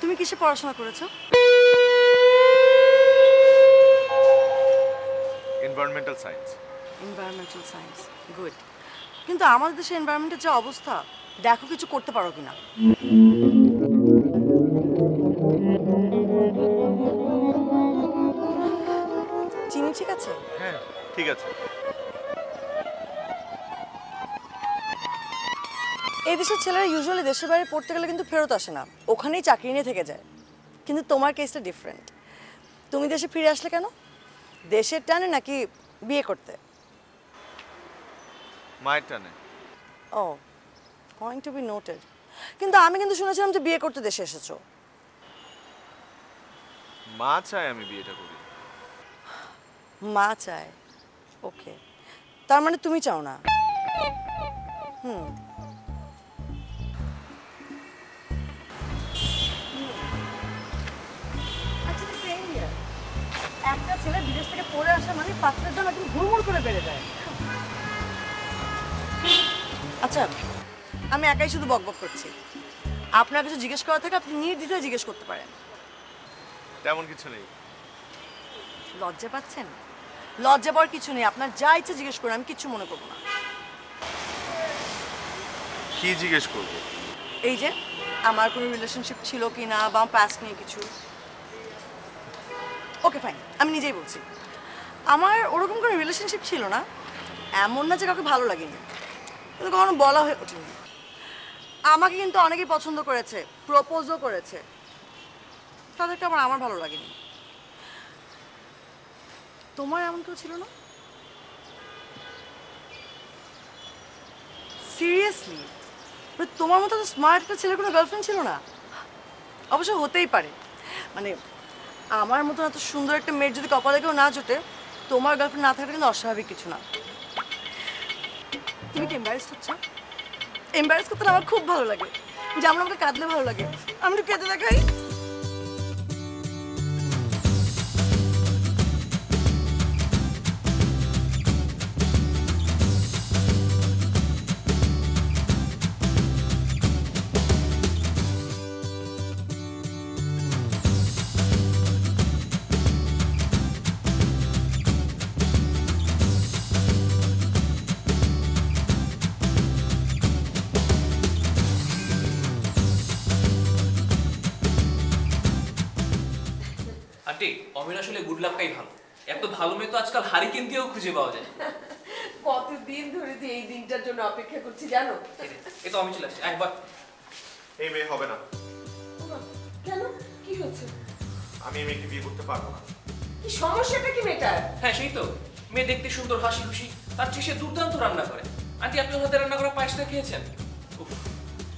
তুমি কিসে পড়াশোনা করেছো? Environmental science. Environmental science, good. কিন্তু আমাদের দেশে এনভায়রনমেন্টের যে অবস্থা, দেখো কিছু করতে পারো কিনা। চিনি ঠিক আছে? হ্যাঁ ঠিক আছে। এই দেশের ছেলেরা ইউজুয়ালি দেশের বাইরে পড়তে গেলে কিন্তু ফেরত আসে না, ওখানেই চাকরি নিয়ে থেকে যায়। কিন্তু তোমার কেসটা ডিফারেন্ট। তুমি দেশে ফিরে আসলে কেন? দেশের টানে নাকি বিয়ে করতে? মায়ের টানে। ও, পয়েন্ট টু বি নোটেড। কিন্তু আমি কিন্তু শুনেছিলাম যে বিয়ে করতে দেশে এসেছো। মা চায় আমি বিয়েটা করি। মা চায়, ওকে। তার মানে তুমি চাও না? একটা ছেলে বিদেশ থেকে পড়ে আসা মানে পাত্রের দাম একদম হুড়মুড় করে বেড়ে যায়। আচ্ছা, আমি একাই শুধু বকবক করছি। আপনার কিছু জিজ্ঞেস করা থাকে আপনি নির্দ্বিধায় জিজ্ঞেস করতে পারেন। তেমন কিছু নেই। লজ্জা পাচ্ছেন? লজ্জা পাওয়ার কিছু নেই, আপনার যা ইচ্ছে জিজ্ঞেস করুন, আমি কিচ্ছু মনে করবো না। কি জিজ্ঞেস করবো? এই যে আমার কোনো রিলেশনশিপ ছিল কি না বা পাস্ট নিয়ে কিছু। ওকে ফাইন, আমি নিজেই বলছি আমার ওরকম কোনো রিলেশনশিপ ছিল না। এমন না যে কাউকে ভালো লাগেনি, কিন্তু কখনো বলা হয়ে ওঠেনি। আমাকে কিন্তু অনেকেই পছন্দ করেছে, প্রপোজও করেছে, তাদেরকে আমার ভালো লাগেনি। তোমার এমন কেউ ছিল না? সিরিয়াসলি? তোমার মতো তো স্মার্ট একটা ছেলের কোনো গার্লফ্রেন্ড ছিল না? অবশ্য হতেই পারে, মানে আমার মতো এত সুন্দর একটা মেয়ের যদি কপালে কেউ না জোটে, তোমার গার্লফ্রেন্ড না থাকাটা কিন্তু অস্বাভাবিক কিছু না। তুমি কি এম্বারেস হচ্ছ? এম্বারেস করতে আমার খুব ভালো লাগে, যেমন আমাকে কাঁদলে ভালো লাগে। আমি একটু কেঁদে দেখাই। আন্টি, অমিন আসলে গুড লাকটাই ভালো। এত ভালো মেয়ে তো আজকাল হারিকেন দিয়েও খুঁজে পাওয়া যায়। কতদিন ধরে যে এই দিনটার জন্য অপেক্ষা করছি জানো? এই তো আমি চলে আসছি একবার। এই মেয়ে হবে না। কেন, কি হচ্ছে? আমি এই মেয়েকে বিয়ে করতে পারবো না। কি সমস্যাটা কি মেয়েটার? হ্যাঁ সেই তো, মেয়ে দেখতে সুন্দর, হাসি খুশি, তার চেয়ে সে দুর্দান্ত রান্না করে। আন্টি, আপনি ওর হাতে রান্না করা পায়েসটা খেয়েছেন? উফ,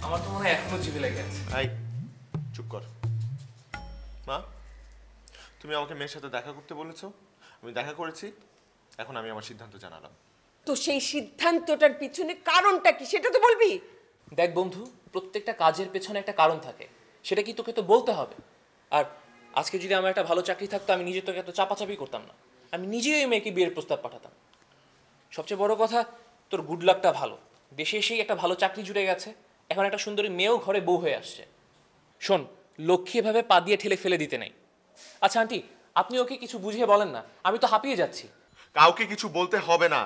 আমার তো মনে হয় এখনো জিভে লেগে আছে। এই চুপ কর। মা, তুমি আমাকে মেয়ের সাথে দেখা করতে বলেছো, আমি দেখা করেছি। এখন আমি আমার সিদ্ধান্ত জানালাম। তো সেই সিদ্ধান্তটার পিছনে কারণটা কি সেটা তো বলবি। দেখ বন্ধু, প্রত্যেকটা কাজের পেছনে একটা কারণ থাকে, সেটা কি তোকে তো বলতে হবে। আর আজকে যদি আমার একটা ভালো চাকরি থাকতো, আমি নিজে তোকে এত চাপাচাপি করতাম না, আমি নিজেই ওই মেয়েকে বিয়ের প্রস্তাব পাঠাতাম। সবচেয়ে বড় কথা, তোর গুড লাকটা ভালো, দেশে এসেই একটা ভালো চাকরি জুড়ে গেছে, এখন একটা সুন্দরী মেয়েও ঘরে বউ হয়ে আসছে। শোন, লক্ষ্মী এভাবে পা দিয়ে ঠেলে ফেলে দিতে নেই। আচ্ছা আন্টি, আপনি ওকে কিছু বুঝিয়ে বলেন না, আমি তো হাঁপিয়ে যাচ্ছি। কাউকে কিছু বলতে হবে না।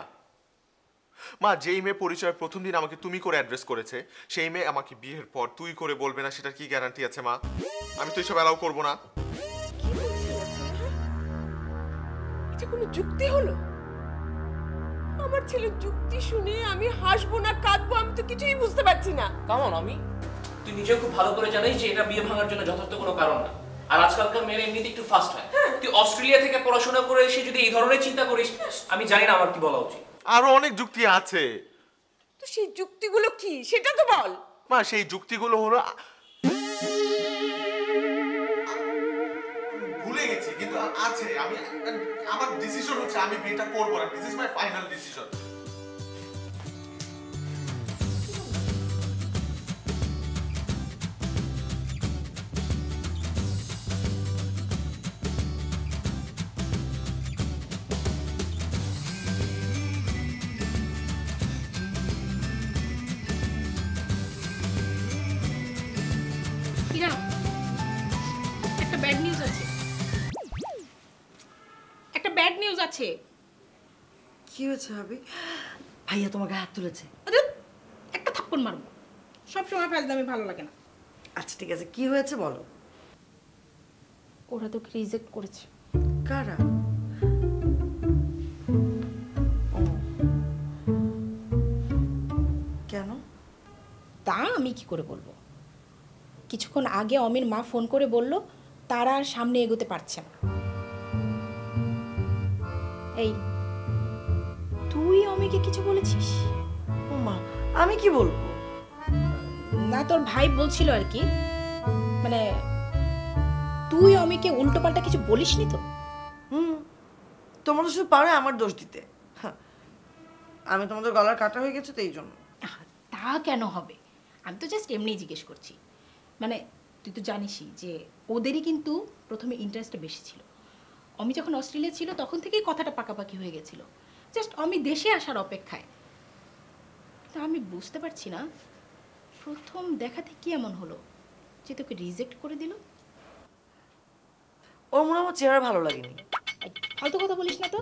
মা, যেই মেয়ে পরিচয় প্রথম দিন আমাকে তুমি করে অ্যাড্রেস করেছে, সেই মেয়ে আমাকে বিয়ের পর তুই করে বলবে না, সেটার কি গ্যারান্টি আছে মা? আমি তো এসব অ্যালাউ করবো না। কি বলছিস? এটা কোনো যুক্তি হলো? আমার ছেলের যুক্তি শুনে আমি হাসবো না কাঁদবো, আমি তো কিছুই বুঝতে পারছি না। কেমন আমি? তুই নিজেও খুব ভালো করে জানিস যে এটা বিয়ে ভাঙার জন্য যথার্থ কোনো কারণ না। আর আজকালকার মেয়েরা এমনিতে একটু ফাস্ট হয়। তুই অস্ট্রেলিয়া থেকে পড়াশোনা করে এসে যদি এই ধরনের চিন্তা করিস, আমি জানি না আমার কি বলা উচিত। আরো অনেক যুক্তি আছে তো সেই যুক্তিগুলো কি সেটা তো বল। মা। সেই যুক্তিগুলো হলো ভুলে গেছি, কিন্তু আছে। আমি আমার ডিসিশন হচ্ছে আমি বিয়েটা করব না। This is my final decision. Ira, একটা ব্যাড নিউজ আছে। একটা ব্যাড নিউজ আছে। কি হয়েছে ভাবি? ভাইয়া তোমাকে হাত তুলেছে? আরে একটা থাপ্পড় মারবো। সব সময় ফাজলামি ভালো লাগে না। আচ্ছা ঠিক আছে, কি হয়েছে বলো। ওরা তোকে রিজেক্ট করেছে। কারা? ও, কেন? তা আমি কি করে বলবো? কিছুক্ষণ আগে অমির মা ফোন করে বলল তারা আর সামনে এগোতে পারছে না। এই তুই অমিকে কিছু বলেছিস? ও মা, আমি কি বলবো? না, তোর ভাই বলছিল আর কি, মানে তুই অমিকে উল্টো পাল্টা কিছু বলিসনি তো? তোমরা তো শুধু পারো আমার দোষ দিতে। হ্যাঁ, আমি তোমাদের গলার কাটা হয়ে গেছে তো এই জন্য। তা কেন হবে? আমি তো জাস্ট এমনি জিজ্ঞেস করছি। মানে তুই তো জানিসই যে ওদেরই কিন্তু প্রথমে ইন্টারেস্টটা বেশি ছিল। অমি যখন অস্ট্রেলিয়া ছিল তখন থেকেই কথাটা পাকাপাকি হয়ে গেছিল, জাস্ট অমি দেশে আসার অপেক্ষায়। তা আমি বুঝতে পারছি না প্রথম দেখাতে কি এমন হলো যে তোকে রিজেক্ট করে দিল। ওর মনে হয় আমার চেহারা ভালো লাগেনি। এই, ফালতু কথা বলিস না তো।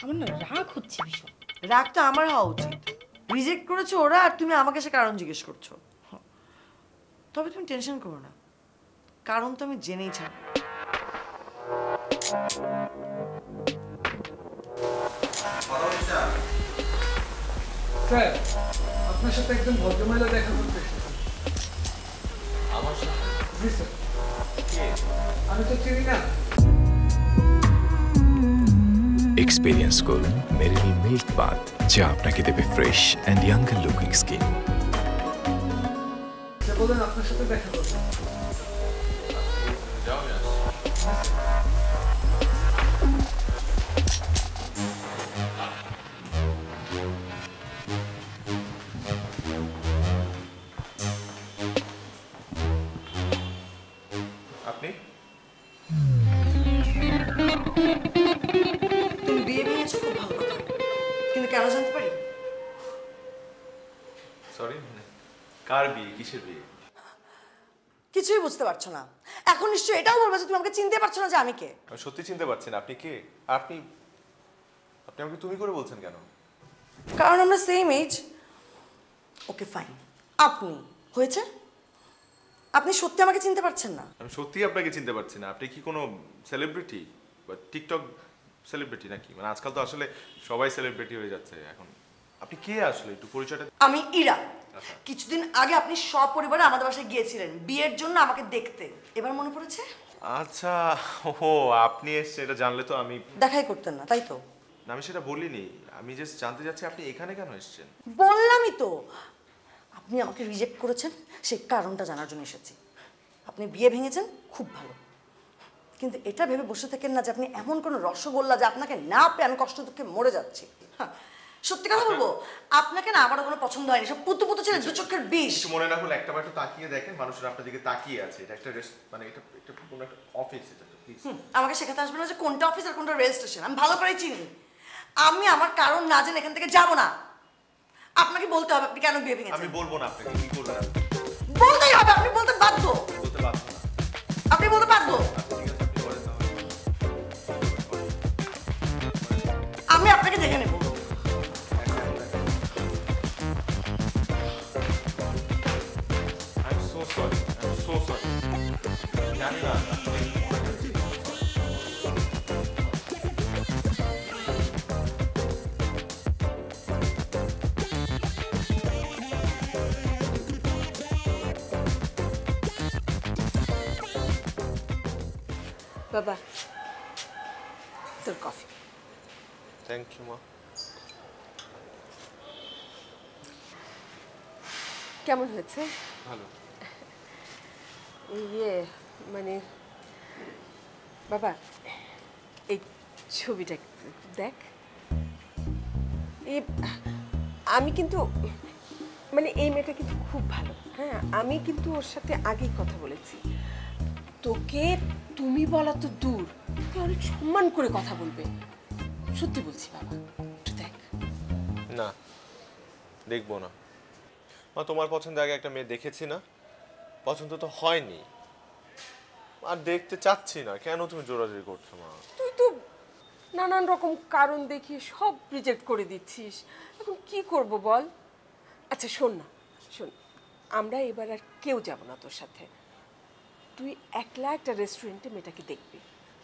আমার না রাগ হচ্ছে ভীষণ। রাগটা আমার হওয়া উচিত। রিজেক্ট করেছো ওরা, আর তুমি আমাকে সে কারণ জিজ্ঞেস করছো। তবে তুমি টেনশন করো না, কারণ তো আমি জেনেই ছাড়ব। স্যার, আপনার সাথে একজন ভদ্রমহিলা দেখা করতে এসেছেন। আমার সাথে? জি স্যার। আমি তো চিনি না। এক্সপেরিয়েন্স করুন মেরিল মিল্ক বাথ, যা আপনাকে দেবে fresh and younger looking skin. সে বলেন আপনার সাথে দেখা করতে। আপনি তুমি বিয়ে ভেঙেছো, খুব ভালো কথা, কিন্তু কেন জানতে পারি? সরি, কার বিয়ে? কিসের বিয়ে? কিছুই বুঝতে পারছো না। এখন নিশ্চয়ই এটাও বলবে যে তুমি আমাকে চিনতে পারছো না যে আমি কে। আমি সত্যি চিনতে পারছি না। আপনি কে? আপনি আপনি আমাকে তুমি করে বলছেন কেন? কারণ আমরা সেম এজ। ওকে ফাইন, আপনি হয়েছে। আপনি সত্যি আমাকে চিনতে পারছেন না? আমি সত্যিই আপনাকে চিনতে পারছি না। আপনি কি কোনো সেলিব্রিটি বা টিকটক সেলিব্রিটি নাকি? মানে আজকাল তো আসলে সবাই সেলিব্রিটি হয়ে যাচ্ছে এখন। আপনি কে আসলে একটু পরিচয়টা? আমি ইরা। কিছুদিন আগে আপনি সপরিবারে আমাদের বাসায় গিয়েছিলেন বিয়ের জন্য আমাকে দেখতে, এবার মনে পড়েছে? আচ্ছা, ও আপনি এসে এটা জানলে তো আমি দেখাই করতেন না, তাই তো? না, আমি সেটা বলিনি। আমি জাস্ট জানতে চাচ্ছি আপনি এখানে কেন এসেছেন। বললামই তো, আপনি আমাকে রিজেক্ট করেছেন, সেই কারণটা জানার জন্য এসেছি। আপনি বিয়ে ভেঙেছেন, খুব ভালো, কিন্তু এটা ভেবে বসে থাকেন না যে আপনি এমন কোনো রসগোল্লা যে আপনাকে না পেয়ে আমি কষ্ট দুঃখে মরে যাচ্ছি। হ্যাঁ, সত্যি কথা বলবো, আপনাকে না আমারও কোনো পছন্দ হয়নি। সব পুতু পুতু ছেলে, দু চোখের বিষ। কিছু মনে না হলে একটা বার একটু তাকিয়ে দেখেন, মানুষের আপনার দিকে তাকিয়ে আছে। এটা একটা মানে এটা একটা কোনো একটা অফিস, এটা তো প্লিজ। আমাকে শেখাতে আসবে না যে কোনটা অফিস আর কোনটা রেল স্টেশন। আমি ভালো করেই চিনি। আমি আমার কারণ না জেনে এখান থেকে যাবো না। আপনাকে বলতে হবে আপনি কেন বিয়ে ভেঙেছেন। আমি বলবো না আপনাকে, কি করবেন আপনি? বলতেই হবে, আপনি বলতে বাধ্য। বলতে পারবো না। আপনি বলতে বাধ্য। আচ্ছা ঠিক আছে, আপনি বলেন তাহলে। আমি আপনাকে দেখে নেব। বাবা তোর কফি। থ্যাংক ইউ মা। কেমন হয়েছে? ভালো। ইয়ে মানে বাবা এই ছবিটা দেখ। আমি কিন্তু মানে এই মেয়েটা কিন্তু খুব ভালো, হ্যাঁ আমি কিন্তু ওর সাথে আগেই কথা বলেছি। তোকে তুমি বলা তো দূর, তোকে অনেক সম্মান করে কথা বলবে, সত্যি বলছি বাবা, একটু দেখ। না দেখবো না মা, তোমার পছন্দ আগে একটা মেয়ে দেখেছি না, পছন্দ তো হয়নি আর দেখতে চাচ্ছি না। কেন তুমি জোরাজোরি করছো মা? তুই তো নানান রকম কারণ দেখিয়ে সব রিজেক্ট করে দিচ্ছিস, এখন কি করব বল? আচ্ছা শোন না, শোন, আমরা এবার আর কেউ যাব না তোর সাথে, তুই একলা একটা রেস্টুরেন্টে মেয়েটাকে দেখবি,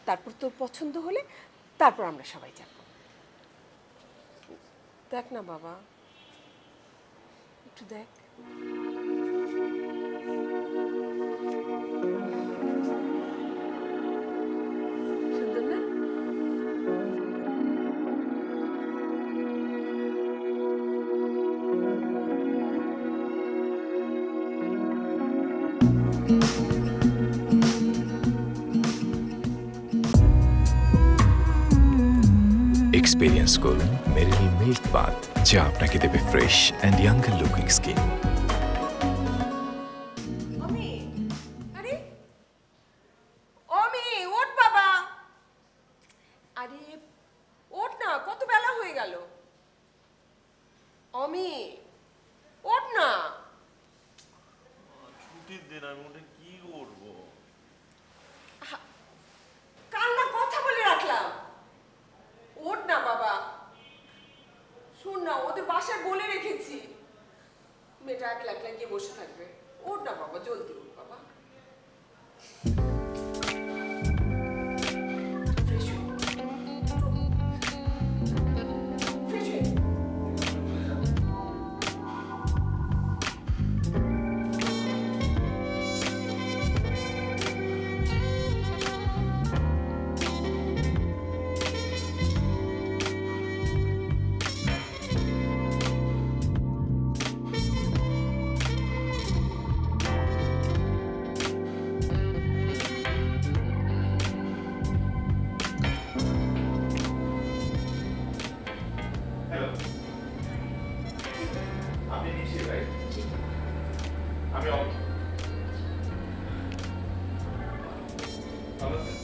তারপর তোর পছন্দ হলে তারপর আমরা সবাই যাব। দেখ না বাবা, একটু দেখ। সুন্দর না? এক্সপিরিয়েন্স করুন মেরিল মিল্ক বাথ, যা আপনাকে দেবে fresh and younger looking skin. আমি আরে অমি ওঠ বাবা, আরে ওঠ না, কত বেলা হয়ে গেল। অমি ওঠ না। ছুটির দিন আমি ওটা কি করবো? কাল না কথা বলে রাখলাম, ওঠ না বাবা। শোন না, ওদের বাসায় বলে রেখেছি মেয়েটা একলা একলা গিয়ে বসে থাকবে। ওঠ না বাবা, জলদি ওঠ বাবা। Fresh হয়ে। Fresh হয়ে। হ্যালো, আপনি নিশ্চিত ভাই? আমি অমিত। ভালো আছেন?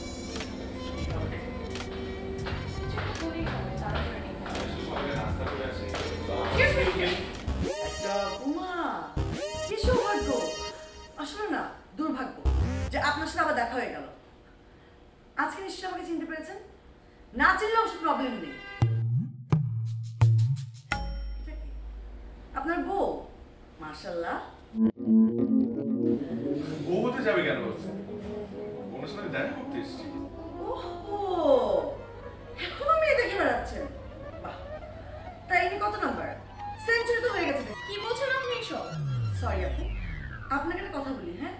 সকালে নাস্তা করে আসি। উমা কি সৌভাগ্য, আসলে না দুর্ভাগ্য যে আপনার সাথে আবার দেখা হয়ে গেল। আজকে নিশ্চয়ই আমাকে চিনতে পেরেছেন, না চিনলে অবশ্য প্রবলেম নেই। এটা কি? আপনার বউ? মাশাআল্লাহ। বউ হতে যাবে কেন? ওনার সাথে দেখা করতে এসেছি। ওহো, এখনো মেয়ে দেখে বেড়াচ্ছেন, বাহ। তাই ইনি কত নাম্বার? সেঞ্চুরি তো হয়ে গেছে। কি বলছেন আপনি এসব? সরি আপু, আপনাকে একটা কথা বলি, হ্যাঁ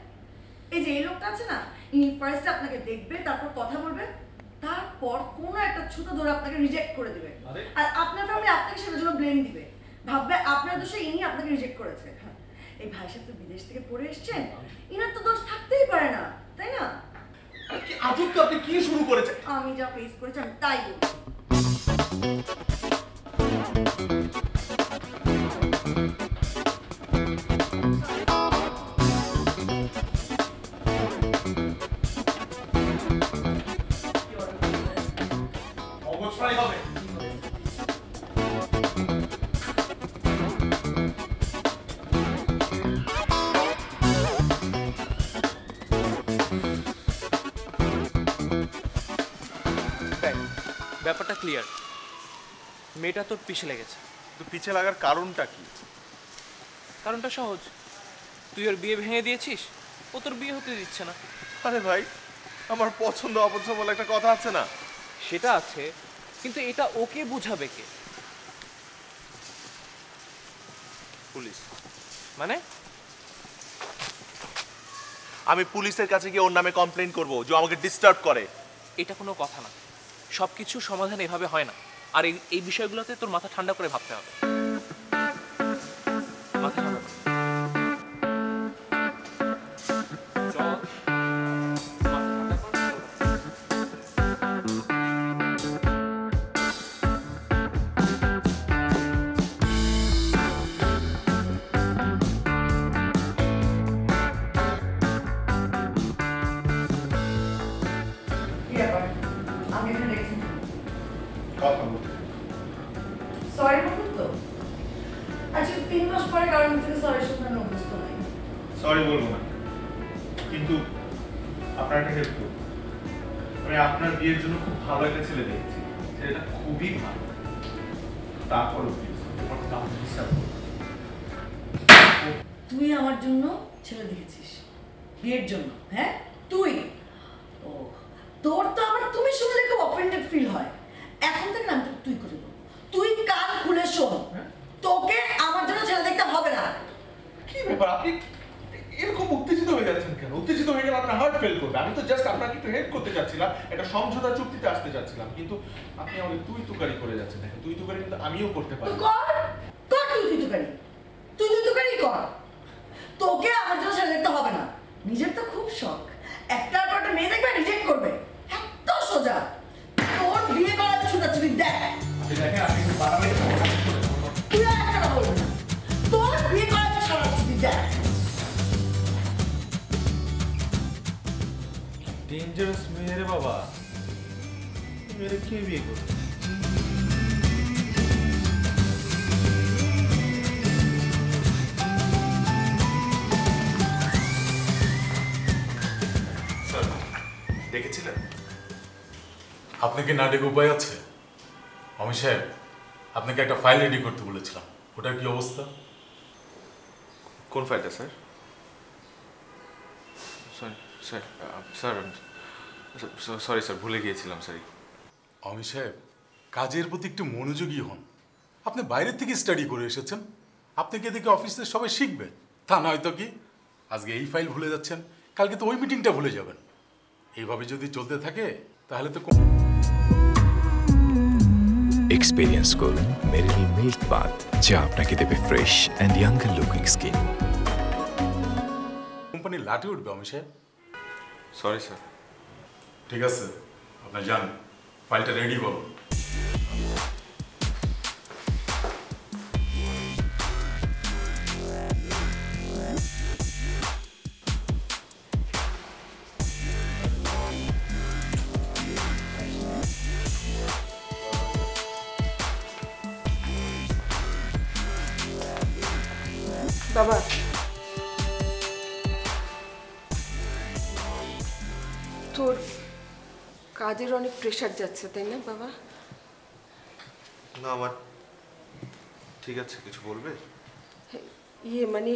এই যে এই লোকটা আছে না, ইনি ফার্স্টে আপনাকে দেখবে, তারপর কথা বলবে, তারপর কোনো একটা ছোট ধরে আপনাকে রিজেক্ট করে দিবে, আর আপনার ফ্যামিলি আপনাকে সেটার জন্য ব্লেম দিবে, ভাববে আপনার দোষে ইনি আপনাকে রিজেক্ট করেছে। হ্যাঁ, এই ভাই সাহেব তো বিদেশ থেকে পড়ে এসেছেন, ইনার তো দোষ থাকতেই পারে না, তাই না? আজব তো, আপনি কি শুরু করেছেন? আমি যা ফেস করেছি আমি তাই বলছি। অবশ্যই হবে। ব্যাপারটা ক্লিয়ার, মেয়েটা তোর পিছে লেগেছে। তো পিছে লাগার কারণটা কি? কারণটা সহজ, তুই ওর বিয়ে ভেঙে দিয়েছিস, ও তোর বিয়ে হতে দিচ্ছে না। আরে ভাই, আমার পছন্দ অপছন্দ বলে একটা কথা আছে না? সেটা আছে, কিন্তু এটা ওকে বুঝাবে কে? পুলিশ। মানে আমি পুলিশের কাছে গিয়ে ওর নামে কমপ্লেইন করব যে ও আমাকে ডিস্টার্ব করে। এটা কোনো কথা না, সব কিছু সমাধান এভাবে হয় না। আর এই বিষয়গুলোতে তোর মাথা ঠান্ডা করে ভাবতে হবে। মাথা ঠান্ডা করে। চল, মাথা ঠান্ডা কর, চল। কি ব্যাপার আমি এখানে দেখছি কথা বলতে সরি বলুন তো আচ্ছা 3 মাস পরে কারণ থেকে সরি শুনতে অভ্যস্ত নাই সরি বলবো না, কিন্তু আপনার একটা হেল্প করুন। আমি আপনার বিয়ের জন্য খুব ভালো একটা ছেলে দেখছি, ছেলেটা খুবই ভালো। তারপরও প্লিজ তোমার কথা আমাকে ডিস্টার্ব করো না। তুই আমার জন্য ছেলে দেখেছিস বিয়ের জন্য? হ্যাঁ তুই? ও তোর তো আবার তুমি শুনলে খুব অফেন্ডেড ফিল হয়। এখন থেকে না আমি তোকে তুই করে বলবো, তুই কান খুলে শোন, তোকে আমার জন্য ছেলে দেখতে হবে না। কি ব্যাপার, আপনি এরকম উত্তেজিত হয়ে যাচ্ছেন কেন? উত্তেজিত হয়ে গেলে আপনার হার্ট ফেল করবে। আমি তো জাস্ট আপনাকে একটু হেল্প করতে চাচ্ছিলাম, একটা সমঝোতা চুক্তিতে আসতে চাচ্ছিলাম, কিন্তু আপনি আমাকে তুই তুকারি করে যাচ্ছেন। দেখেন তুই তুকারি কিন্তু আমিও করতে পারি। তুই কর কর, তুই তুকারি, তুই তুকারি কর। তোকে আমার জন্য ছেলে দেখতে হবে না। নিজের তো খুব শখ, একটার পর একটা মেয়ে দেখবে রিজেক্ট করবে, এত সোজা। তোর বিয়ে করার ছুটাছুটি দেখ। আপনি দেখেন আপনি একটু বাড়াবেন। তুই আর একটা কথা বলবি না। তোর বিয়ে করার ছুটাছুটি দেখ। ডেঞ্জারাস মেয়ে রে বাবা, মেয়েরে কে বিয়ে করবে? স্যার দেখেছিলেন? আপনাকে না ডেকে উপায় আছে? অমিত সাহেব, আপনাকে একটা ফাইল রেডি করতে বলেছিলাম, ওটার কি অবস্থা? কোন ফাইলটা sir? Sir sir sorry sir, ভুলে গিয়েছিলাম স্যার। অমিত সাহেব, কাজের প্রতি একটু মনোযোগী হন। আপনি বাইরের থেকে স্টাডি করে এসেছেন, আপনাকে দেখে অফিসের সবাই শিখবে। তা নয়তো কি আজকে এই ফাইল ভুলে যাচ্ছেন, কালকে তো ওই মিটিংটা ভুলে যাবেন। এইভাবে যদি চলতে থাকে তাহলে তো এক্সপিরিয়েন্স করুন মেরিল মিল্ক বাথ, যা আপনাকে দেবে fresh and younger looking skin. Company লাটে উঠবে অমিত সাহেব। Sorry sir. ঠিক আছে, আপনার যান, ফাইলটা রেডি করুন। বাবা, তোর কাজের অনেক প্রেশার যাচ্ছে তাই না বাবা? না আমার ঠিক আছে, কিছু বলবে? ইয়ে মানে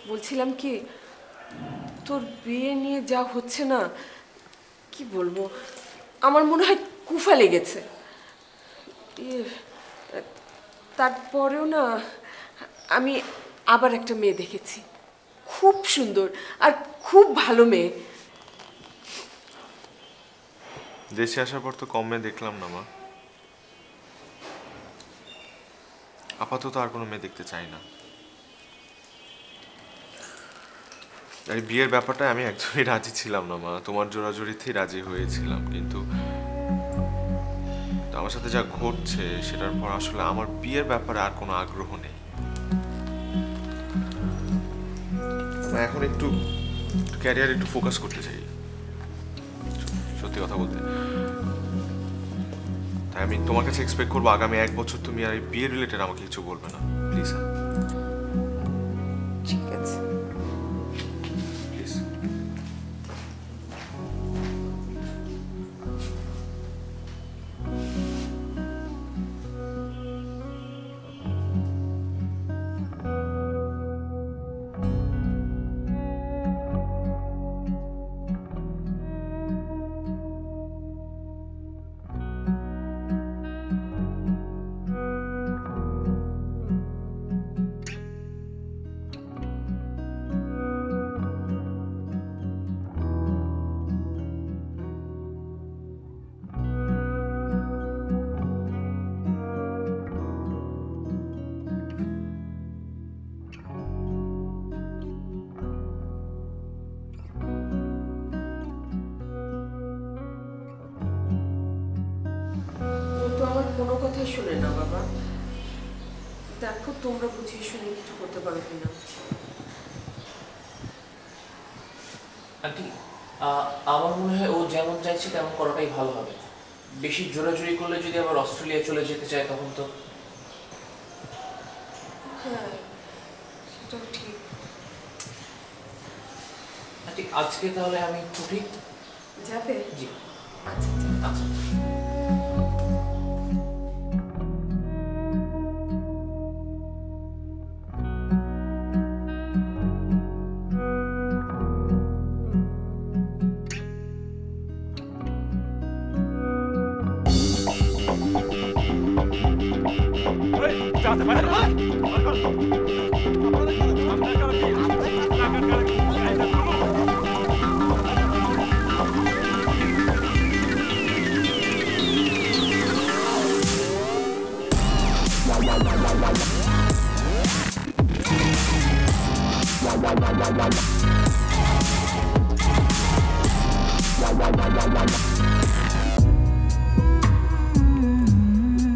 বলছিলাম কি, তোর বিয়ে নিয়ে যা হচ্ছে না, কি বলবো, আমার মনে হয় কুফা লেগেছে। ইয়ে তারপরেও না আমি আবার একটা মেয়ে দেখেছি, খুব সুন্দর আর খুব ভালো মেয়ে। দেশে আসার পর তো কম মেয়ে দেখলাম না মা। আপাতত আর কোনো মেয়ে দেখতে চাই না। আর এই বিয়ের ব্যাপারটা আমি একদমই রাজি ছিলাম না মা, তোমার জোরাজোরিতেই রাজি হয়েছিলাম, কিন্তু আমার সাথে যা ঘটছে সেটার পর আসলে আমার বিয়ের ব্যাপারে আর কোনো আগ্রহ নেই। এখন একটু ক্যারিয়ার একটু ফোকাস করতে চাই, সত্যি কথা বলতে। তাই আমি তোমার কাছে এক্সপেক্ট করবো আগামী 1 বছর তুমি আর এই বিয়ে রিলেটেড আমাকে কিছু বলবে না, প্লিজ। ঠিক আছে। প্লিজ। কথাই শুনে না বাবা। দেখো তোমরা বুঝিয়ে শুনে কিছু করতে পারো কিনা। আন্টি আমার মনে হয় ও যেমন চাইছে তেমন করাটাই ভালো হবে। বেশি জোরাজুরি করলে যদি আবার অস্ট্রেলিয়া চলে যেতে চায় তখন তো। হ্যাঁ, সেটাও ঠিক। আন্টি আজকে তাহলে আমি ছুটি যাবে? জি। আচ্ছা আচ্ছা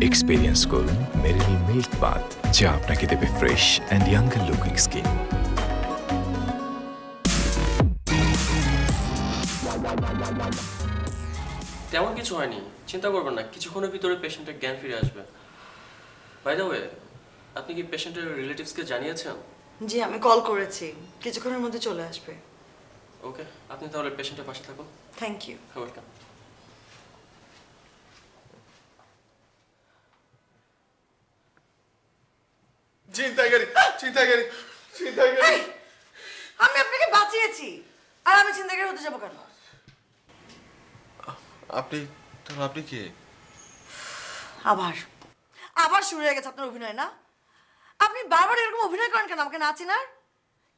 এক্সপিরিয়েন্স করুন মেরিল মিল্ক বাথ, যা আপনাকে দেবে fresh and younger looking skin. তেমন কিছু হয়নি, চিন্তা করবেন না, কিছুক্ষণের ভিতরে পেশেন্টের জ্ঞান ফিরে আসবে। বাই দ্য ওয়ে, আপনি কি পেশেন্টের রিলেটিভসকে জানিয়েছেন? জি, আমি কল করেছি, কিছুক্ষণের মধ্যে চলে আসবে। ওকে, আপনি তাহলে পেশেন্টের পাশে থাকুন। Thank you. ওয়েলকাম। চিন্তাকারী চিন্তাকারী চিন্তাকারী। আমি আপনাকে বাঁচিয়েছি, আর আমি চিন্তাকারী হতে যাবো কেন? আপনি তাহলে আপনি কে? আবার আবার শুরু হয়ে গেছে আপনার অভিনয়, না? আপনি বারবার এরকম অভিনয় করেন কেন আমাকে না চেনার?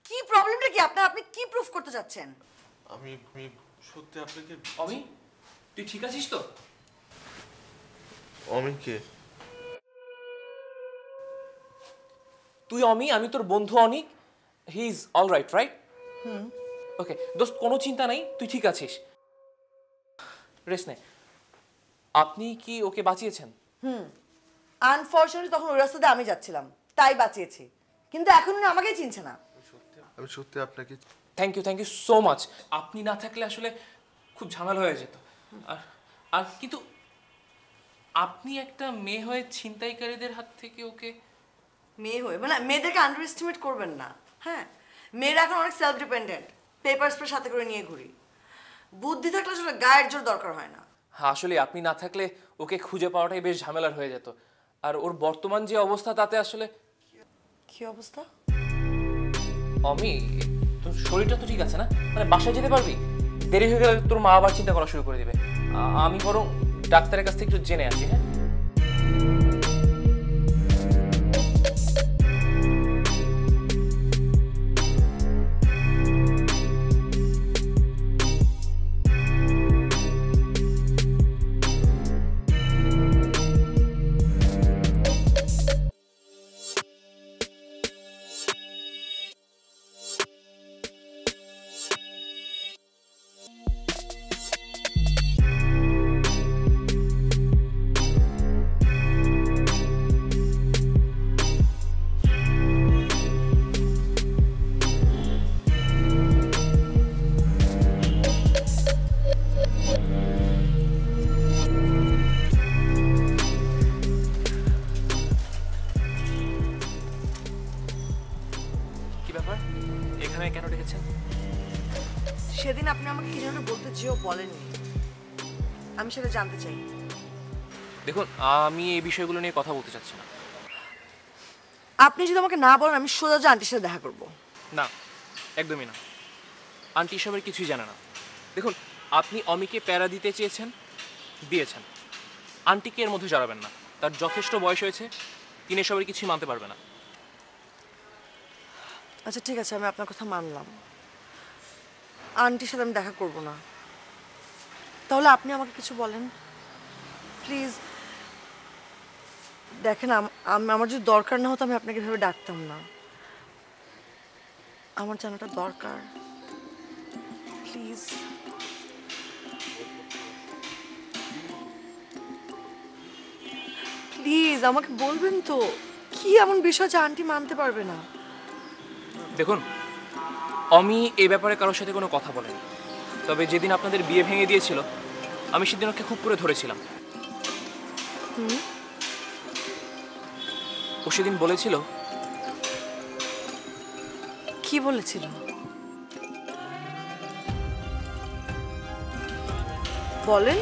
কি প্রবলেমটা কি আপনার? আপনি কি প্রুফ করতে যাচ্ছেন? আমি সত্যি আপনাকে। অমি তুই ঠিক আছিস তো? অমি কে? তুই অমি, আমি তোর বন্ধু Anik. He is all right, right? Okay দোস্ত, কোনো চিন্তা নাই, তুই ঠিক আছিস, রেস্ট নে। আপনি কি ওকে বাঁচিয়েছেন? আনফরচুনেটলি তখন ওই রাস্তাতে আমি যাচ্ছিলাম, তাই বাঁচিয়েছি, কিন্তু এখন উনি আমাকেই চিনছে না। আমি সত্যি আপনাকে। Thank you so much. আপনি না থাকলে আসলে খুব ঝামেলা হয়ে যেত। আর আর কিন্তু আপনি একটা মেয়ে হয়ে ছিনতাইকারীদের হাত থেকে ওকে। মেয়ে হয়ে মানে মেয়েদেরকে আন্ডার এস্টিমেট করবেন না। হ্যাঁ, মেয়েরা এখন অনেক সেলফ ডিপেন্ডেন্ট, পেপার স্প্রে সাথে করে নিয়ে ঘুরি। বুদ্ধি থাকলে আসলে গায়ের জোর দরকার হয় না। হ্যাঁ, আসলে আপনি না থাকলে ওকে খুঁজে পাওয়াটাই বেশ ঝামেলার হয়ে যেত। আর ওর বর্তমান যে অবস্থা তাতে আসলে। কি অবস্থা? অমি, তোর শরীরটা তো ঠিক আছে না? মানে বাসায় যেতে পারবি? দেরি হয়ে গেলে তোর মা আবার চিন্তা করা শুরু করে দিবে। আমি বরং ডাক্তারের কাছ থেকে একটু জেনে আসি। হ্যাঁ, এখানে কেন ডেকেছেন? সেদিন আপনি আমাকে কি যেন বলতে চেয়েও বলেননি, আমি সেটা জানতে চাই। দেখুন, আমি এই বিষয়গুলো নিয়ে কথা বলতে চাচ্ছি না। আপনি যদি আমাকে না বলেন আমি সোজা যে আন্টির সাথে দেখা করব। না, একদমই না। আন্টি এসবের কিছুই জানে না। দেখুন, আপনি অমিকে প্যারা দিতে চেয়েছেন, দিয়েছেন। আন্টিকে এর মধ্যে জড়াবেন না, তার যথেষ্ট বয়স হয়েছে, তিনি এসবের কিছুই মানতে পারবে না। আচ্ছা ঠিক আছে, আমি আপনার কথা মানলাম, আন্টির সাথে আমি দেখা করব না। তাহলে আপনি আমাকে কিছু বলেন প্লিজ। দেখেন, আমার যদি দরকার না হতো আমি আপনাকে এভাবে ডাকতাম না। আমার জানাটা দরকার, প্লিজ। প্লিজ প্লিজ আমাকে বলবেন তো কি এমন বিষয় যে আন্টি মানতে পারবে না? দেখুন, অমি এই ব্যাপারে কারোর সাথে কোনো কথা বলেনি, তবে যেদিন আপনাদের বিয়ে ভেঙে দিয়েছিল আমি সেদিন ওকে খুব করে ধরেছিলাম। ও সেদিন বলেছিল। কি বলেছিল? বলেন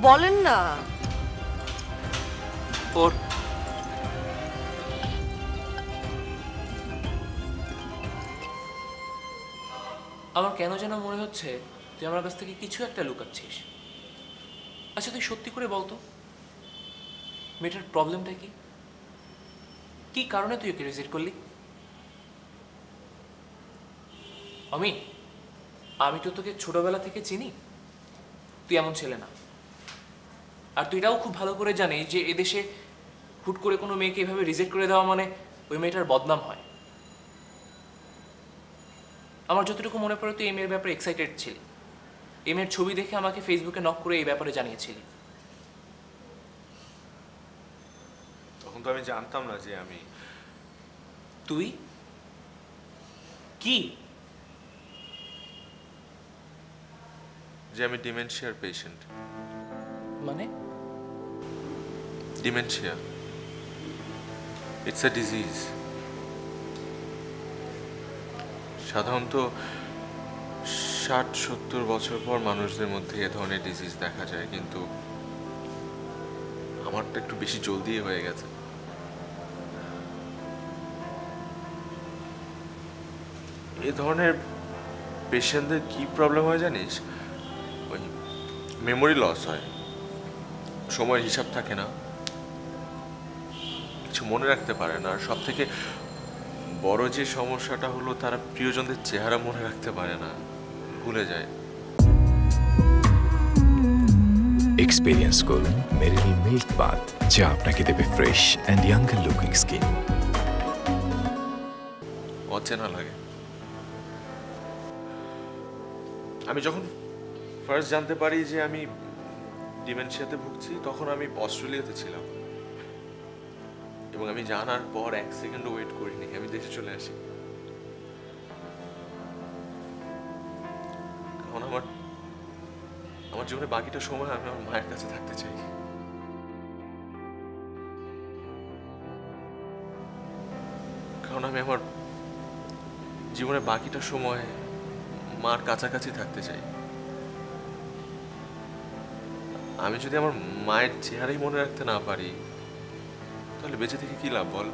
বলেন না। ওর আমার কেন যেন মনে হচ্ছে তুই আমার কাছ থেকে কিছু একটা লুকাচ্ছিস। আচ্ছা তুই সত্যি করে বলতো মেয়েটার প্রবলেমটা কি? কি কারণে তুই ওকে রিজেক্ট করলি? আমি তো তোকে ছোটবেলা থেকে চিনি, তুই এমন ছেলে না। আর তুই এটাও খুব ভালো করে জানিস যে এদেশে হুট করে কোনো মেয়েকে এভাবে রিজেক্ট করে দেওয়া মানে ওই মেয়েটার বদনাম হয়। আমার যতটুকু মনে পড়ে তুই এই মেয়ের ব্যাপারে এক্সাইটেড ছিলি, এই মেয়ের ছবি দেখে আমাকে ফেসবুকে নক করে এই ব্যাপারে জানিয়েছিলি। তখন তো আমি জানতাম না যে আমি তুই কি যে আমি ডিমেনশিয়ার পেশেন্ট। মানে? Dementia it's a disease. সাধারণত 60-70 বছর পর মানুষদের মধ্যে এ ধরনের ডিজিজ দেখা যায়, কিন্তু আমারটা একটু বেশি জলদি হয়ে গেছে। এ ধরনের পেশেন্টদের কি প্রবলেম হয় জানিস? ওই মেমোরি লস হয়, সময়ের হিসাব থাকে না, কিছু মনে রাখতে পারে না। আর সব থেকে বড় যে সমস্যাটা হলো তারা প্রিয়জনদের চেহারা মনে রাখতে পারে না, ভুলে যায়। এক্সপেরিয়েন্স করুন মেরিল মিল্ক বাথ, যা আপনাকে দেবে fresh and younger looking skin. অচেনা লাগে। আমি যখন ফার্স্ট জানতে পারি যে আমি ডিমেনশিয়াতে ভুগছি, তখন আমি অস্ট্রেলিয়াতে ছিলাম, এবং আমি জানার পর 1 সেকেন্ডও ওয়েট করিনি, আমি দেশে চলে আসি। কারণ আমার জীবনে বাকিটা সময় আমি আমার মায়ের কাছে থাকতে চাই। কারণ আমি আমার জীবনে বাকিটা সময় মার কাছাকাছি থাকতে চাই। আমি যদি আমার মায়ের চেহারাই মনে রাখতে না পারি, তাহলে বেঁচে থেকে কি লাভ বল?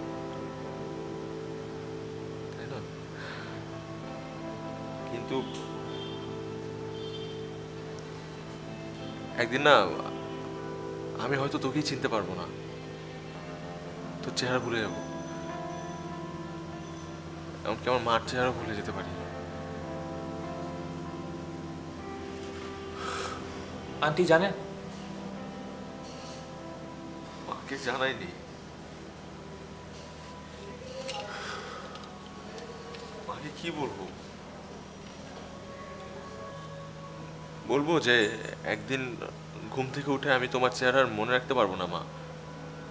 তাই না? কিন্তু একদিন না আমি হয়তো তোকেই চিনতে পারবো না, তোর চেহারা ভুলে যাবো, এমনকি আমার মার চেহারা ভুলে যেতে পারি। আন্টি জানেন? মাকে জানাইনি। মাকে কি বলবো? বলবো যে একদিন ঘুম থেকে উঠে আমি তোমার চেহারা আর মনে রাখতে পারবো না মা,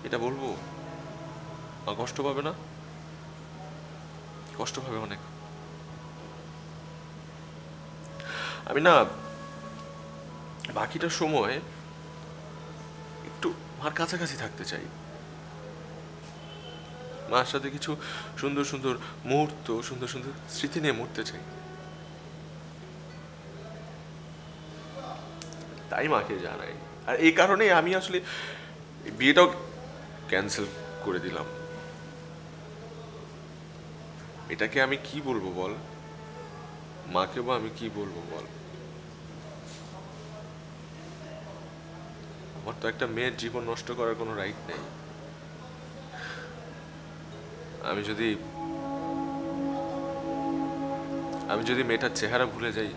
এটা বলবো? মা কষ্ট পাবে না? কষ্ট পাবে অনেক। আমি না বাকিটা সময় একটু মার কাছাকাছি থাকতে চাই, মার সাথে কিছু সুন্দর সুন্দর মুহূর্ত, সুন্দর সুন্দর স্মৃতি নিয়ে মরতে চাই। তাই মাকে জানাই। আর এই কারণেই আমি আসলে বিয়েটাও ক্যান্সেল করে দিলাম। এটাকে আমি কি বলবো বল? মাকে বা আমি কি বলবো বল? আমার তো একটা মেয়ের জীবন নষ্ট করার কোনো রাইট নেই। আমি যদি মেয়েটার চেহারা ভুলে যাই,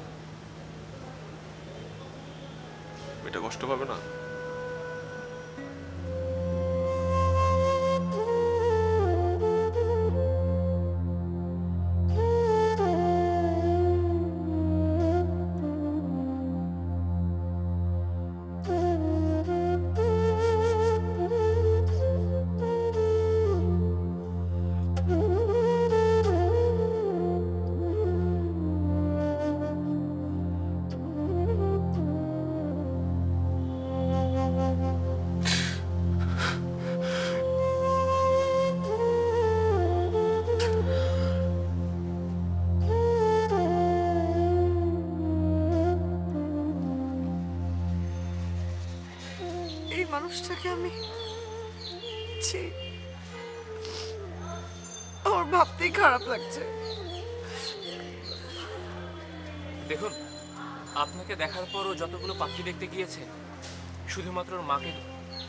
মেয়েটা কষ্ট পাবে না? মানুষটাকে আমি ছি, আমার ভাবতেই খারাপ লাগছে। দেখুন, আপনাকে দেখার পরও যতগুলো পাখি দেখতে গিয়েছে শুধুমাত্র ওর মাকে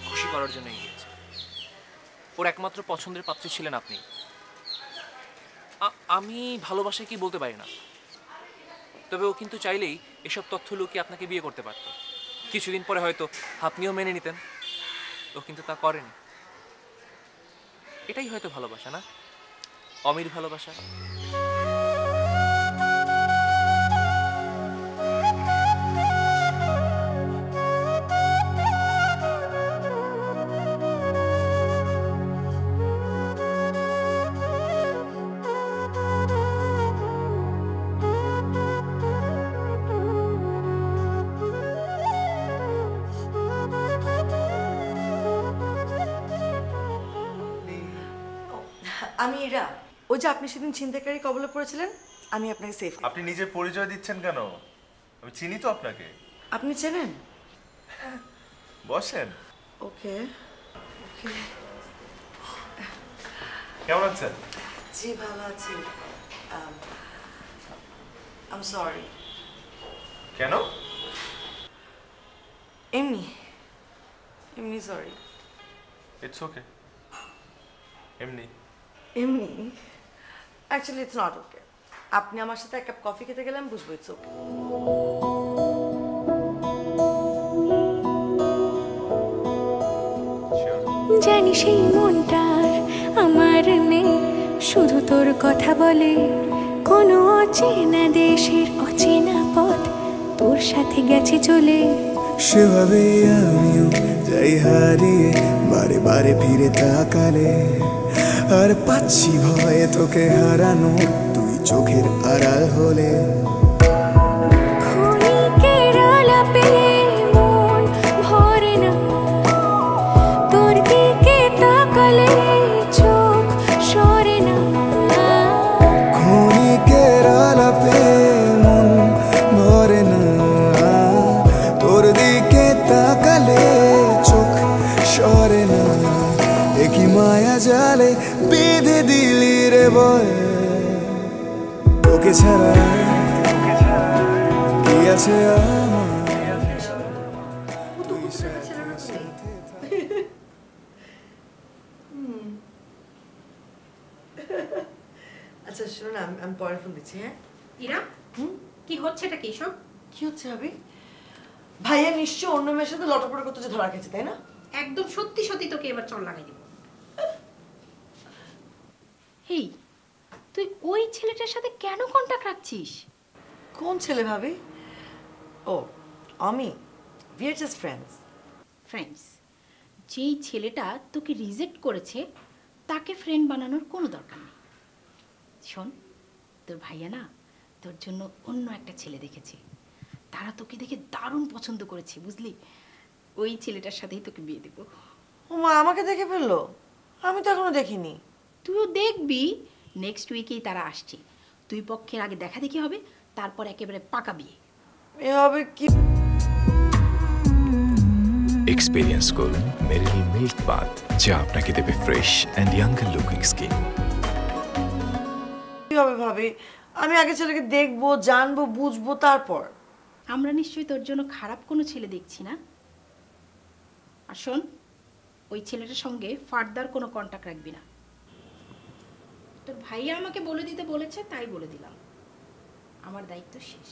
খুশি করার জন্যই গিয়েছে। ওর একমাত্র পছন্দের পাত্রী ছিলেন আপনি। আমি ভালোবাসায় কি বলতে পারি না, তবে ও কিন্তু চাইলেই এসব তথ্য লুকিয়ে আপনাকে বিয়ে করতে পারত। কিছুদিন পরে হয়তো আপনিও মেনে নিতেন। ও কিন্তু তা করেনি। এটাই হয়তো ভালোবাসা, না? অমির ভালোবাসা। আমি ইরা, ওই যে আপনি সেদিন ছিনতাইকারী কবলে পড়েছিলেন, আমি আপনাকে সেভ। আপনি নিজের পরিচয় দিচ্ছেন কেন? আমি চিনি তো আপনাকে। আপনি চেনেন? বসেন। ওকে ওকে। কেমন আছেন? জি ভালো আছি। আম সরি। কেন? এমনি এমনি সরি। It's okay. এমনি এমনি অ্যাকচুয়ালি ইটস নট ওকে। আপনি আমার সাথে এক কাপ কফি খেতে গেলে আমি বুঝবো ইটস ওকে। জানি সেই মনটার আমার নেই, শুধু তোর কথা বলে। কোনো অচেনা দেশের অচেনা পথ তোর সাথে গেছে চলে। সেভাবে আমিও যাই হারিয়ে, বারে বারে ফিরে তাকালে। আর পাচ্ছি ভয়ে তোকে হারানো, তুই চোখের আড়াল হলে। ক্ষণিকের আলাপে মন ভরে না, তোর দিকে তাকালে চোখ সরে না। ক্ষণিকের আলাপে মন ভরে না, তোর দিকে তাকালে চোখ সরে না। একই মায়া জালে বেঁধে দিলি রে বল, তোকে ছাড়া কি আছে আমার? আচ্ছা শুনুন, আমি পরে ফোন দিচ্ছি। হ্যাঁ ইরা, কি হচ্ছে এটা? কি সব কি হচ্ছে ভাবি? ভাইয়া নিশ্চয় অন্য মেয়ের সাথে লটপট করতে যে ধরা খেয়েছে, তাই না? একদম সত্যি সত্যি তোকে এবার চল লাগাই দিব। হেই, তুই ওই ছেলেটার সাথে কেন কন্টাক্ট রাখছিস? কোন ছেলে ভাবি? ও আমি, we are just friends. Friends? যেই ছেলেটা তোকে রিজেক্ট করেছে তাকে ফ্রেন্ড বানানোর কোনো দরকার নেই। শোন, তোর ভাইয়া না তোর জন্য অন্য একটা ছেলে দেখেছে। তারা তোকে দেখে দারুণ পছন্দ করেছে, বুঝলি? ওই ছেলেটার সাথেই তোকে বিয়ে দেব। ও মা, আমাকে দেখে ফেললো? আমি তো এখনো দেখিনি। তুইও দেখবি, নেক্সট উইকেই তারা আসছে। দুই পক্ষের আগে দেখা দেখি হবে, তারপর একেবারে পাকা বিয়ে। এভাবে কি? এক্সপেরিয়েন্স করুন মেরিল মিল্ক বাথ, যা আপনাকে দেবে fresh and younger looking skin. কি হবে ভাবি? আমি আগে ছেলেকে দেখবো, জানবো, বুঝবো, তারপর। আমরা নিশ্চয়ই তোর জন্য খারাপ কোনো ছেলে দেখছি না। আর শোন, ওই ছেলেটার সঙ্গে ফার্দার কোনো কন্টাক্ট রাখবি না। তোর ভাইয়া আমাকে বলে দিতে বলেছে, তাই বলে দিলাম। আমার দায়িত্ব শেষ।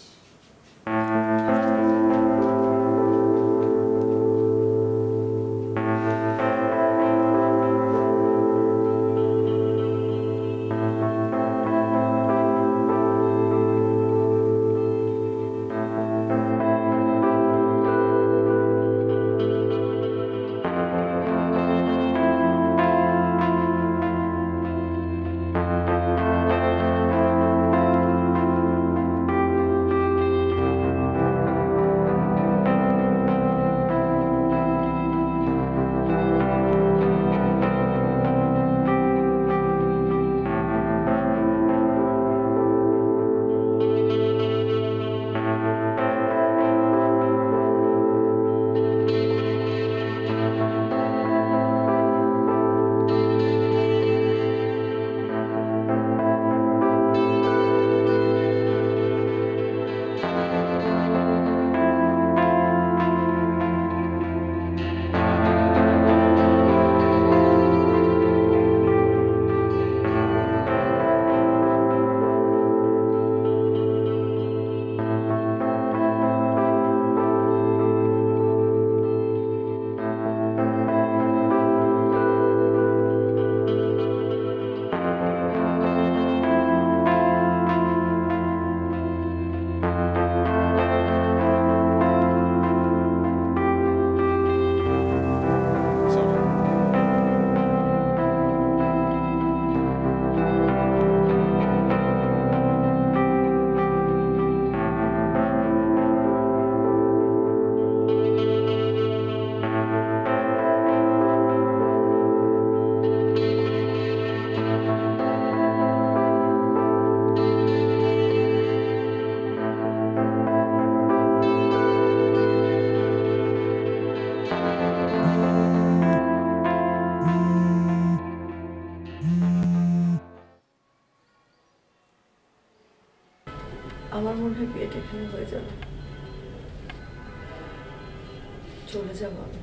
চলে যাবো আমি।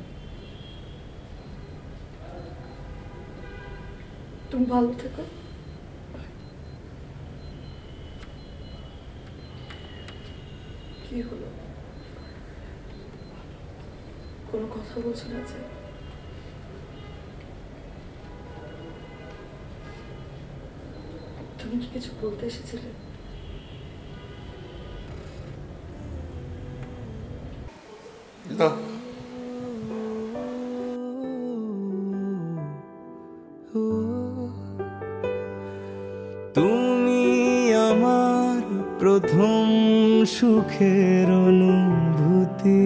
তুমি ভালো থেকো। কি হলো, কোনো কথা বলছো না যে? তুমি কি কিছু বলতে এসেছিলে? না, তুমি আমার প্রথম সুখের অনুভূতি,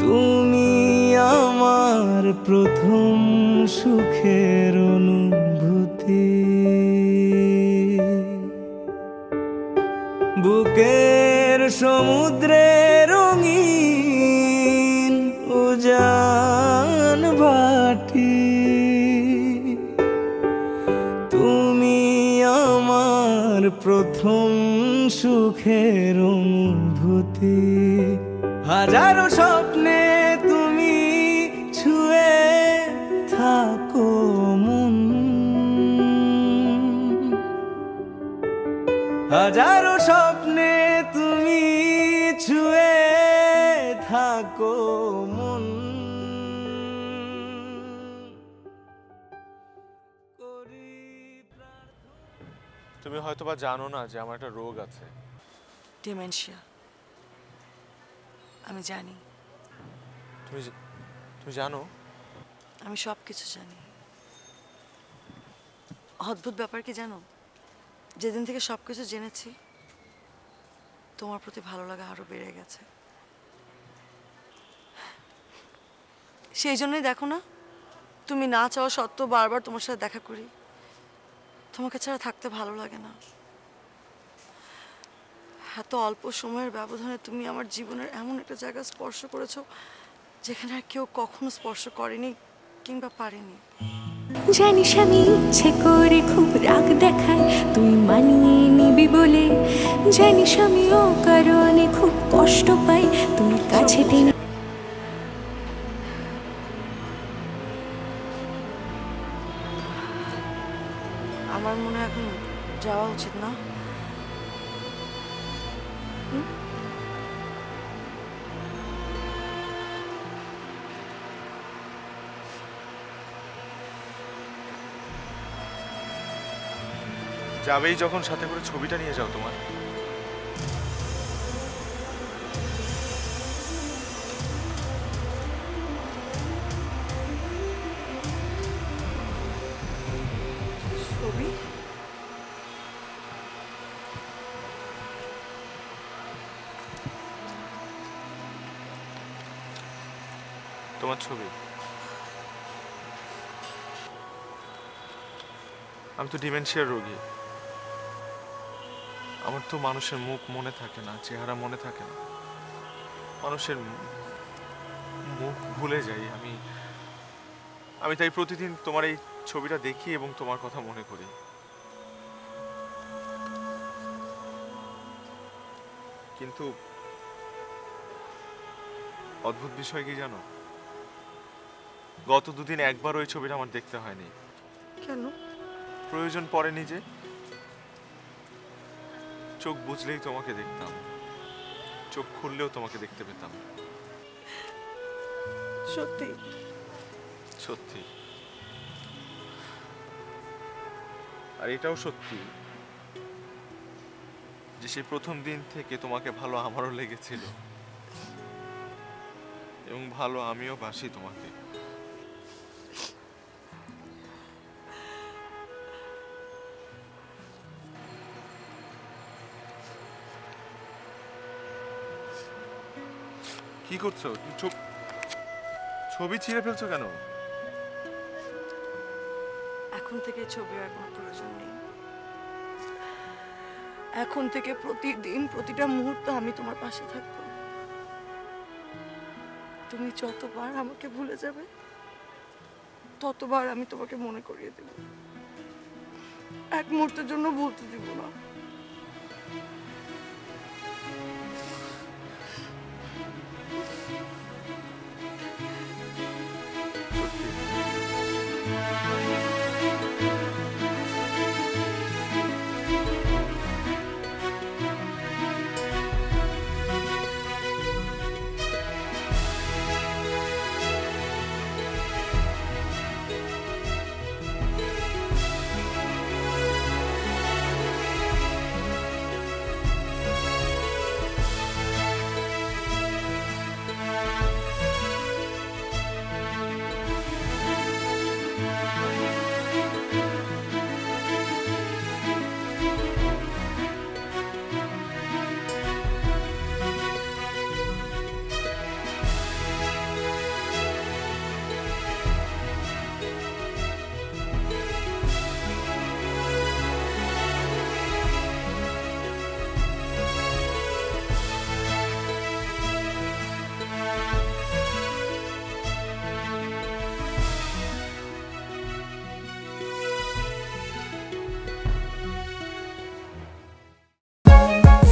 তুমি আমার প্রথম সুখের অনুভূতি, বুকের সমুদ্রে রঙিন উজান ভাটি, তুমি আমার প্রথম সুখের অনুভূতি, হাজারো স্বপ্নে তুমি ছুঁয়ে থাকো মন, হাজারো স্বপ্নে তুমি ছুঁয়ে থাকো মন। তুমি হয়তোবা জানো না যে আমার একটা রোগ আছে। ডিমেনশিয়া। আমি জানি। তুমি জানো? আমি সব কিছু জানি। অদ্ভুত ব্যাপার কি জানো, যেদিন থেকে সব কিছু জেনেছি তোমার প্রতি ভালো লাগা আরো বেড়ে গেছে। সেই জন্যই দেখো না, তুমি না চাওয়া সত্ত্বেও বারবার তোমার সাথে দেখা করি। তোমাকে ছাড়া থাকতে ভালো লাগে না। এত অল্প সময়ের ব্যবধানে তুমি আমার জীবনের এমন একটা জায়গা স্পর্শ করেছো যেখানে আর কেউ কখনো স্পর্শ করেনি কিংবা পারেনি। জানিস আমি ইচ্ছে করে খুব রাগ দেখাই তুই মানিয়ে নিবি বলে, জানিস আমি ও কারণে খুব কষ্ট পাই তুই কাছে টেনে। আমার মনে হয় এখন যাওয়া উচিত না? যাবেই যখন, সাথে করে ছবিটা নিয়ে যাও তোমার। ছবি? তোমার ছবি। আমি তো ডিমেনশিয়ার রোগী। আমার তো মানুষের মুখ মনে থাকে না, চেহারা মনে থাকে না, মানুষের মুখ ভুলে যাই আমি। তাই প্রতিদিন তোমার এই ছবিটা দেখি এবং তোমার কথা মনে করি। কিন্তু অদ্ভুত বিষয় কি জানো, গত দুদিন একবার ওই ছবিটা আমার দেখতে হয়নি। কেন? প্রয়োজন পড়েনি যে। চোখ বুঝলেই তোমাকে দেখতাম, চোখ খুললেও তোমাকে দেখতে পেতাম। সত্যি? সত্যি। আর এটাও সত্যি যে সেই প্রথম দিন থেকে তোমাকে ভালো আমারও লেগেছিল এবং ভালো আমিও বাসি তোমাকে। কি করছো? ছবি ছিঁড়ে ফেলছো কেন? এখন থেকে ছবি আর কোনো প্রয়োজন নেই। এখন থেকে প্রতিদিন প্রতিটা মুহূর্ত আমি তোমার পাশে থাকবো। তুমি যতবার আমাকে ভুলে যাবে ততবার আমি তোমাকে মনে করিয়ে দেব। এক মুহূর্তের জন্য ভুলতে দিব না।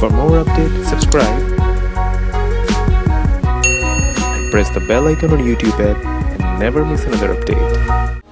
For more updates, subscribe and press the bell icon on YouTube app and never miss another update.